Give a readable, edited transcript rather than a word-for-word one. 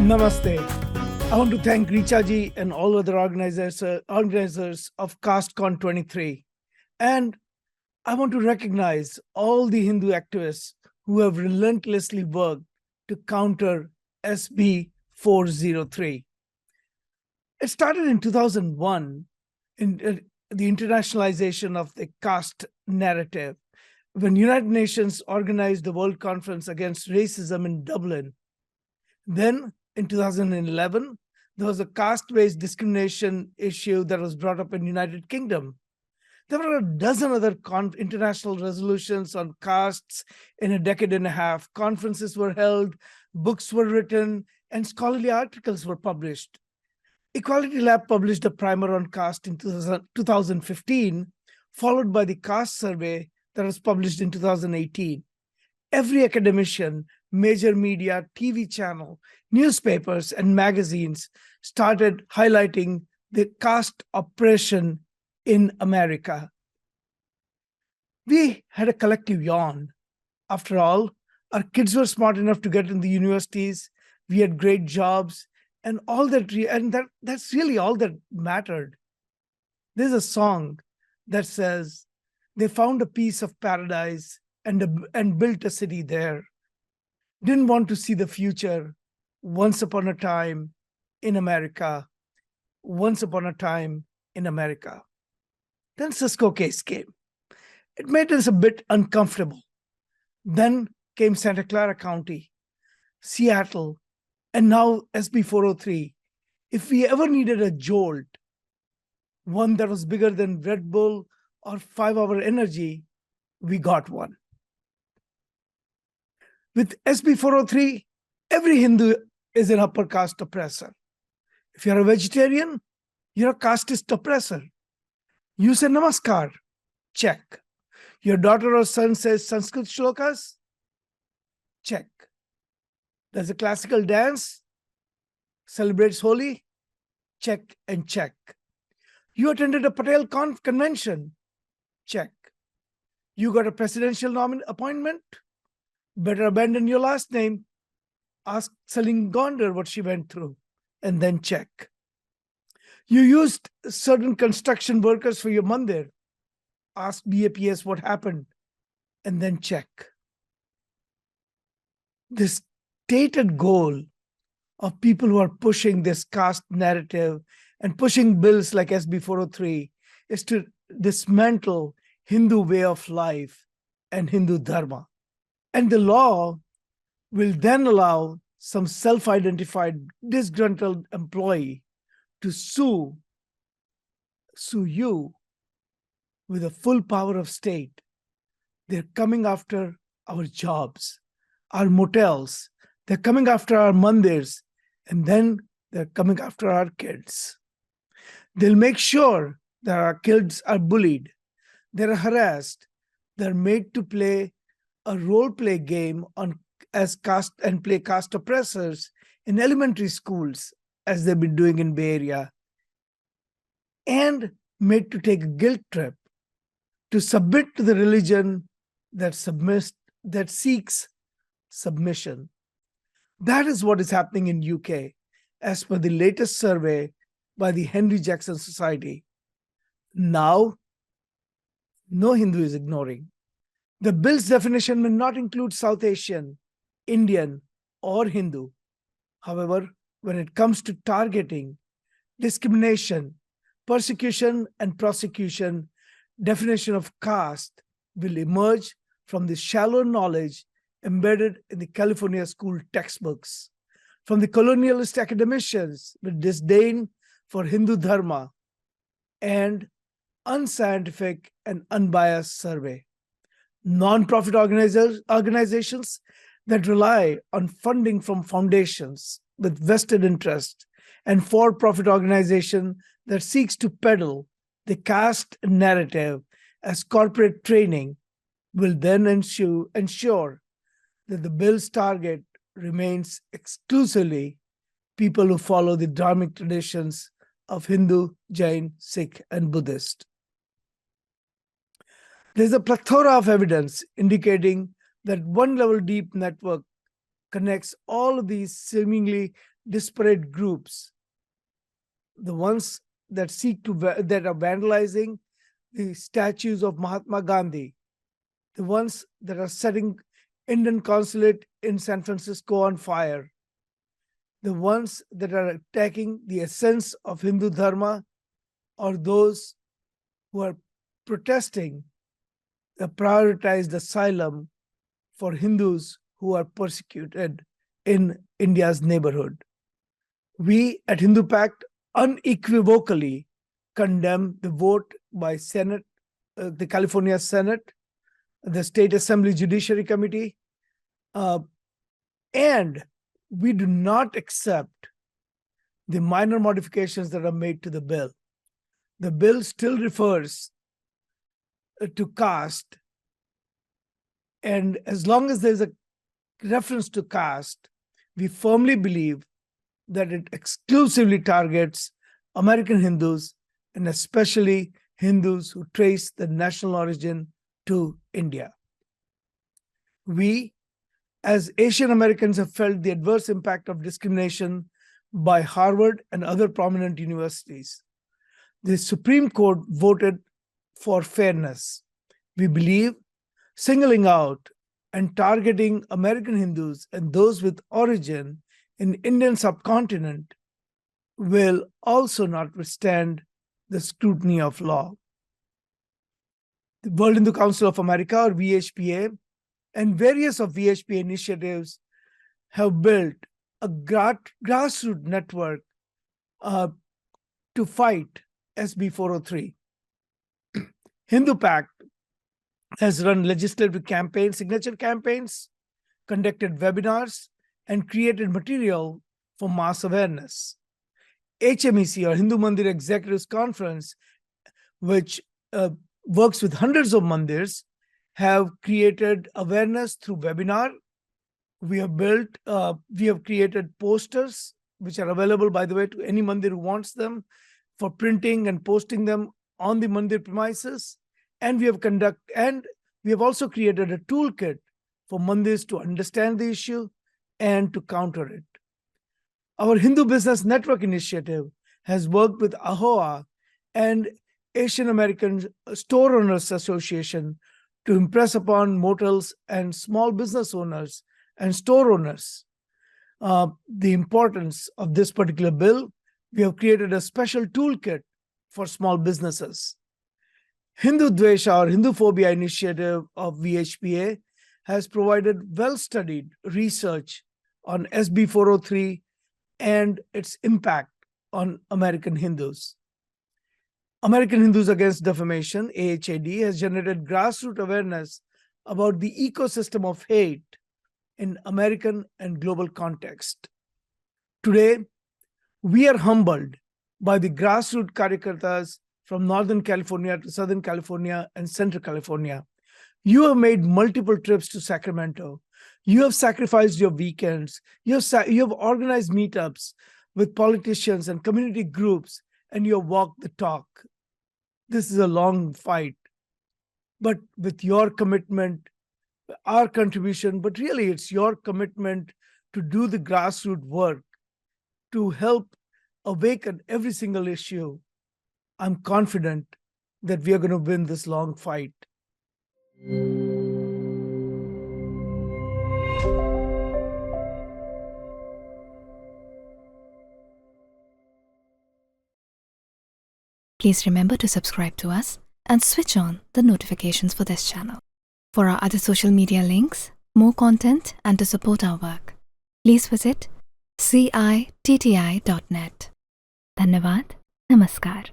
Namaste. I want to thank Richa and all other organizers of CasteCon 23. And I want to recognize all the Hindu activists who have relentlessly worked to counter SB 403. It started in 2001 in the internationalization of the caste narrative when United Nations organized the World Conference Against Racism in Dublin. Then in 2011, there was a caste-based discrimination issue that was brought up in the United Kingdom. There were a dozen other international resolutions on castes in a decade and a half. Conferences were held, books were written, and scholarly articles were published. Equality Lab published a primer on caste in 2015, followed by the caste survey that was published in 2018. Every academician, major media, TV channel, newspapers, and magazines started highlighting the caste oppression in America. We had a collective yawn. After all, our kids were smart enough to get into the universities, we had great jobs, and that's really all that mattered. There's a song that says, they found a piece of paradise and built a city there. Didn't want to see the future. Once upon a time in America. Once upon a time in America. Then Cisco case came. It made us a bit uncomfortable. Then came Santa Clara County, Seattle, and now SB 403. If we ever needed a jolt, one that was bigger than Red Bull or 5-hour energy, we got one. With SB 403, every Hindu is an upper caste oppressor. If you're a vegetarian, you're a casteist oppressor. You say namaskar, check. Your daughter or son says Sanskrit shlokas, check. Does a classical dance, celebrates Holi, check and check. You attended a Patel convention, check. You got a presidential appointment, better abandon your last name. Ask Celine Gonder what she went through, and then check. You used certain construction workers for your mandir. Ask BAPS what happened, and then check. This stated goal of people who are pushing this caste narrative and pushing bills like SB 403 is to dismantle Hindu way of life and Hindu dharma. And the law will then allow some self-identified disgruntled employee to sue you with the full power of state. They're coming after our jobs, our motels. They're coming after our mandirs, and then they're coming after our kids. They'll make sure that our kids are bullied, they're harassed, they're made to play a role play game as caste and play caste oppressors in elementary schools, as they've been doing in Bay Area, and made to take a guilt trip to submit to the religion that seeks submission. That is what is happening in UK, as per the latest survey by the Henry Jackson Society. Now, no Hindu is ignoring. The bill's definition may not include South Asian, Indian, or Hindu. However, when it comes to targeting, discrimination, persecution, and prosecution, definition of caste will emerge from the shallow knowledge embedded in the California school textbooks, from the colonialist academicians with disdain for Hindu dharma, and unscientific and unbiased survey. Non-profit organizations that rely on funding from foundations with vested interest, and for-profit organization that seeks to peddle the caste narrative as corporate training will then ensure that the bill's target remains exclusively people who follow the dharmic traditions of Hindu, Jain, Sikh, and Buddhist. There's a plethora of evidence indicating that one level deep network connects all of these seemingly disparate groups, the ones that that are vandalizing the statues of Mahatma Gandhi, the ones that are setting Indian consulate in San Francisco on fire, the ones that are attacking the essence of Hindu Dharma, or those who are protesting the prioritized asylum for Hindus who are persecuted in India's neighborhood. We at Hindu Pact unequivocally condemn the vote by Senate, the California Senate, the State Assembly Judiciary Committee, and we do not accept the minor modifications that are made to the bill. The bill still refers to caste, and as long as there's a reference to caste, we firmly believe that it exclusively targets American Hindus, and especially Hindus who trace the national origin to India. We, as Asian Americans, have felt the adverse impact of discrimination by Harvard and other prominent universities. The Supreme Court voted for fairness. We believe singling out and targeting American Hindus and those with origin in Indian subcontinent will also not withstand the scrutiny of law. The World Hindu Council of America, or VHPA, and various of VHPA initiatives have built a grassroots network to fight SB 403. Hindu Pact has run legislative campaigns, signature campaigns, conducted webinars, and created material for mass awareness. HMEC, or Hindu Mandir Executives Conference, which works with hundreds of mandirs, have created awareness through webinar. We have created posters, which are available, by the way, to any mandir who wants them, for printing and posting them on the mandir premises. And we have also created a toolkit for mandirs to understand the issue and to counter it. Our Hindu Business Network initiative has worked with AHOA and Asian American Store Owners Association to impress upon motels and small business owners and store owners the importance of this particular bill. We have created a special toolkit for small businesses. Hindu Dvesha, or Hindu Phobia initiative of VHPA, has provided well-studied research on SB 403 and its impact on American Hindus. American Hindus Against Defamation, AHAD, has generated grassroots awareness about the ecosystem of hate in American and global context. Today, we are humbled by the grassroots karyakartas from Northern California to Southern California and Central California. You have made multiple trips to Sacramento. You have sacrificed your weekends. You have organized meetups with politicians and community groups, and you have walked the talk. This is a long fight, but with your commitment, our contribution, but really it's your commitment to do the grassroots work, to help awaken every single issue. I'm confident that we are going to win this long fight. Please remember to subscribe to us and switch on the notifications for this channel. For our other social media links, more content, and to support our work, please visit citti.net. Dhanyavad. Namaskar.